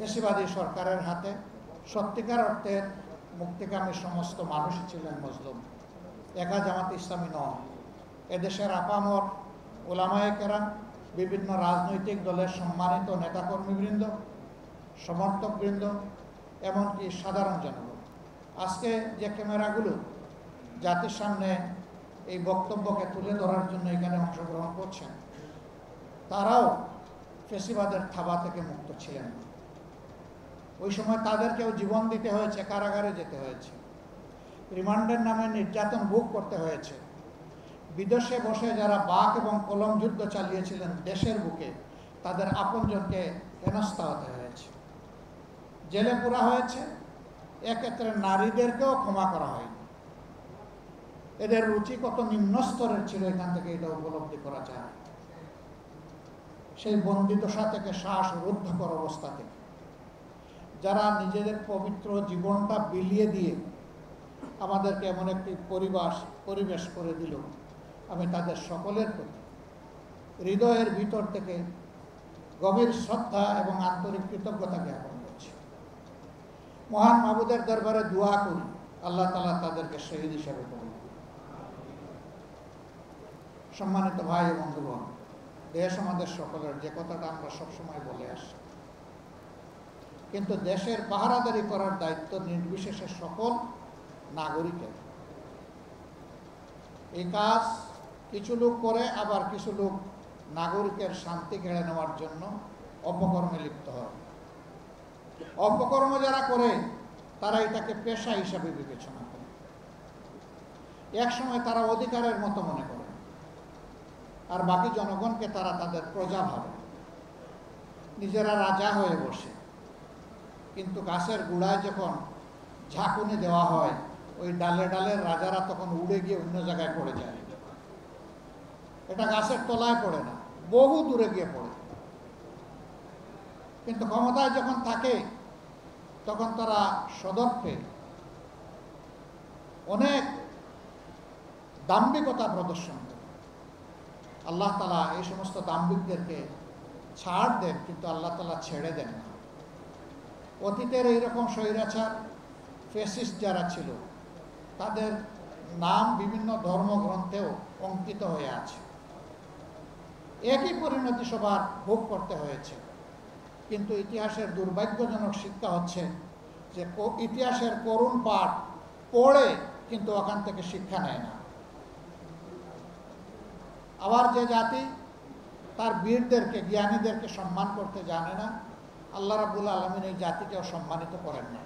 ফ্যাসিবাদী সরকারের হাতে সত্যিকার অর্থের মুক্তিকামী সমস্ত মানুষই ছিলেন মজলুম, একা জামাত ইসলামী নয়। এদেশের আপামর ওলামায়ে কেরাম, বিভিন্ন রাজনৈতিক দলের সম্মানিত নেতাকর্মীবৃন্দ, সমর্থকবৃন্দ, এমনকি সাধারণ জনগণ আজকে যে ক্যামেরাগুলো জাতির সামনে এই বক্তব্যকে তুলে ধরার জন্য এখানে অংশগ্রহণ করছেন, তারাও ফ্যাসিবাদের থাবা থেকে মুক্ত ছিলেন না। ওই সময় তাদেরকেও জীবন দিতে হয়েছে, কারাগারে যেতে হয়েছে, রিমান্ডের নামে নির্যাতন ভোগ করতে হয়েছে। বিদেশে বসে যারা বাক এবং কলম যুদ্ধ চালিয়েছিলেন দেশের বুকে, তাদের আপনজনকে হেনস্থা হতে হয়েছে, জেলে পুরা হয়েছে। এক্ষেত্রে নারীদেরকেও ক্ষমা করা হয়নি। এদের রুচি কত নিম্ন স্তরের ছিল এখান থেকে এটা উপলব্ধি করা যায়। সেই বন্দিদশা থেকে শ্বাসরুদ্ধকর অবস্থা থেকে যারা নিজেদের পবিত্র জীবনটা বিলিয়ে দিয়ে আমাদেরকে এমন একটি পরিবেশ করে দিল, আমি তাদের সকলের প্রতি হৃদয়ের ভিতর থেকে গভীর শ্রদ্ধা এবং আন্তরিক কৃতজ্ঞতা জ্ঞাপন করছি। মহান মাবুদের দরবারে দোয়া করি আল্লাহ তাআলা তাদেরকে শহীদ হিসেবে কবুল করুন। সম্মানিত ভাই ও বন্ধুগণ, দেশ আমাদের সকলের, যে কথাটা আমরা সবসময় বলে আসি, কিন্তু দেশের পাহারাদারি করার দায়িত্ব নির্বিশেষে সকল নাগরিকের। এই কাজ কিছু লোক করে, আবার কিছু লোক নাগরিকের শান্তি কেড়ে নেওয়ার জন্য অপকর্মে লিপ্ত হয়। অপকর্ম যারা করে তারা এটাকে পেশা হিসাবে বিবেচনা করে। একসময় তারা অধিকারের মতো মনে করে, আর বাকি জনগণকে তারা তাদের প্রজা ভাবে, নিজেরা রাজা হয়ে বসে। কিন্তু গাছের গোড়ায় যখন ঝাঁকুনি দেওয়া হয়, ওই ডালে ডালের রাজারা তখন উড়ে গিয়ে অন্য জায়গায় পড়ে যায়। এটা গাছের তলায় পড়ে না, বহু দূরে গিয়ে পড়ে। কিন্তু ক্ষমতায় যখন থাকে তখন তারা সদর্পে অনেক দাম্ভিকতা প্রদর্শন করে। আল্লাহ তাআলা এই সমস্ত দাম্ভিকদেরকে ছাড় দেন, কিন্তু আল্লাহ তাআলা ছেড়ে দেন না। অতীতের এইরকম স্বৈরাচার ফ্যাসিস্ট যারা ছিল, তাদের নাম বিভিন্ন ধর্মগ্রন্থেও অঙ্কিত হয়ে আছে। একই পরিণতি সবার ভোগ করতে হয়েছে। কিন্তু ইতিহাসের দুর্ভাগ্যজনক শিক্ষা হচ্ছে যে ইতিহাসের করুণ পাঠ পড়ে কিন্তু ওখান থেকে শিক্ষা নেয় না। আবার যে জাতি তার বীরদেরকে, জ্ঞানীদেরকে সম্মান করতে জানে না, আল্লাহ রাব্বুল আলামিন এই জাতিকেও সম্মানিত করেন না।